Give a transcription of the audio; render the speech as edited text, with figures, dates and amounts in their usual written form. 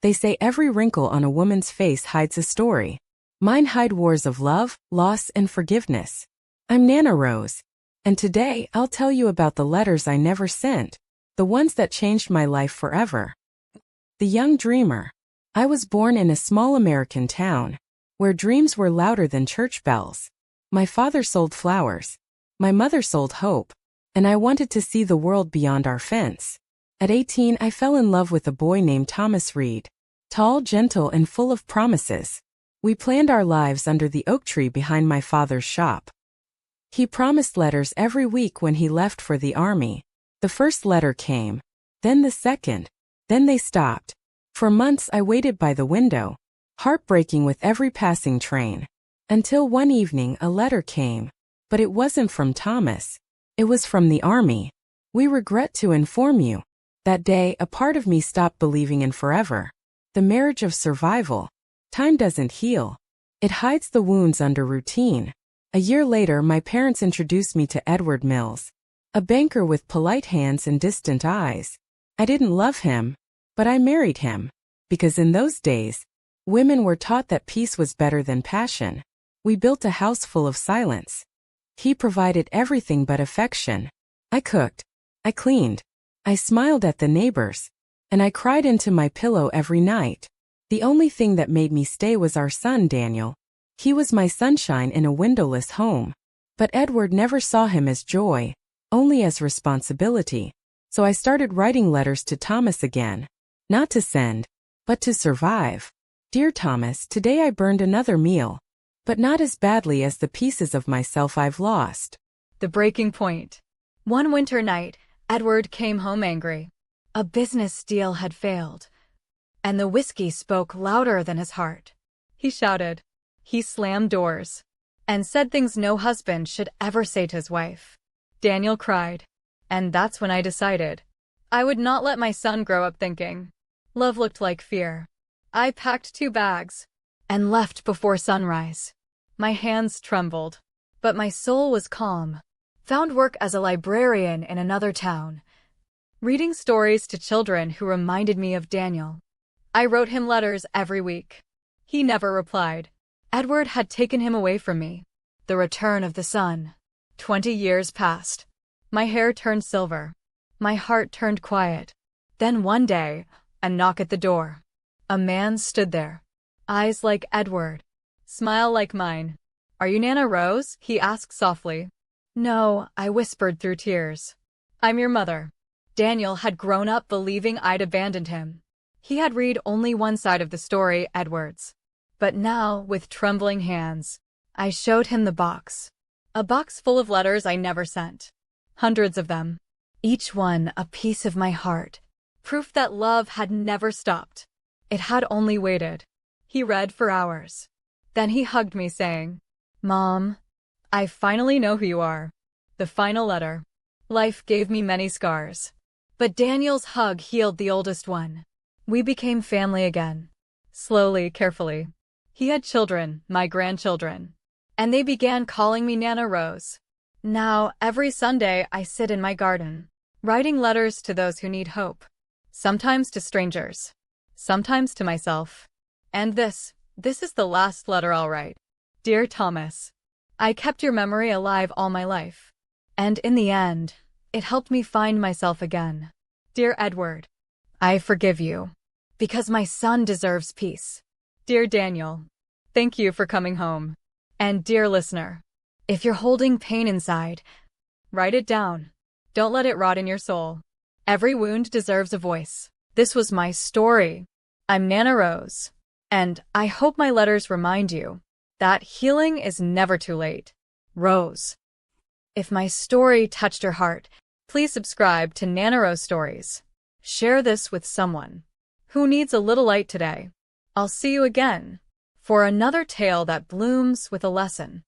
They say every wrinkle on a woman's face hides a story. Mine hide wars of love, loss, and forgiveness. I'm Nana Rose, and today I'll tell you about the letters I never sent, the ones that changed my life forever. The Young Dreamer. I was born in a small American town, where dreams were louder than church bells. My father sold flowers. My mother sold hope, and I wanted to see the world beyond our fence. At 18, I fell in love with a boy named Thomas Reed. Tall, gentle, and full of promises. We planned our lives under the oak tree behind my father's shop. He promised letters every week when he left for the army. The first letter came, then the second, then they stopped. For months I waited by the window, heartbreaking with every passing train. Until one evening a letter came, but it wasn't from Thomas. It was from the army. We regret to inform you. That day, a part of me stopped believing in forever. The marriage of survival. Time doesn't heal. It hides the wounds under routine. A year later, my parents introduced me to Edward Mills, a banker with polite hands and distant eyes. I didn't love him, but I married him, because in those days, women were taught that peace was better than passion. We built a house full of silence. He provided everything but affection. I cooked. I cleaned. I smiled at the neighbors. And I cried into my pillow every night. The only thing that made me stay was our son, Daniel. He was my sunshine in a windowless home. But Edward never saw him as joy, only as responsibility. So I started writing letters to Thomas again. Not to send, but to survive. Dear Thomas, today I burned another meal. But not as badly as the pieces of myself I've lost. The breaking point. One winter night, Edward came home angry. A business deal had failed, and the whiskey spoke louder than his heart. He shouted. He slammed doors, and said things no husband should ever say to his wife. Daniel cried, and that's when I decided I would not let my son grow up thinking love looked like fear. I packed 2 bags and left before sunrise. My hands trembled, but my soul was calm. Found work as a librarian in another town, reading stories to children who reminded me of Daniel. I wrote him letters every week. He never replied. Edward had taken him away from me. The return of the sun. 20 years passed. My hair turned silver. My heart turned quiet. Then one day, a knock at the door. A man stood there. Eyes like Edward. Smile like mine. Are you Nana Rose? He asked softly. No, I whispered through tears. I'm your mother. Daniel had grown up believing I'd abandoned him. He had read only one side of the story, Edward's. But now, with trembling hands, I showed him the box. A box full of letters I never sent. Hundreds of them. Each one a piece of my heart. Proof that love had never stopped. It had only waited. He read for hours. Then he hugged me, saying, Mom, I finally know who you are. The final letter. Life gave me many scars. But Daniel's hug healed the oldest one. We became family again. Slowly, carefully. He had children, my grandchildren. And they began calling me Nana Rose. Now, every Sunday I sit in my garden, writing letters to those who need hope. Sometimes to strangers. Sometimes to myself. And this is the last letter I'll write. Dear Thomas, I kept your memory alive all my life. And in the end, it helped me find myself again. Dear Edward, I forgive you, because my son deserves peace. Dear Daniel, thank you for coming home. And dear listener, if you're holding pain inside, write it down. Don't let it rot in your soul. Every wound deserves a voice. This was my story. I'm Nana Rose, and I hope my letters remind you that healing is never too late. Rose. If my story touched your heart, please subscribe to Nana Rose Stories. Share this with someone who needs a little light today. I'll see you again for another tale that blooms with a lesson.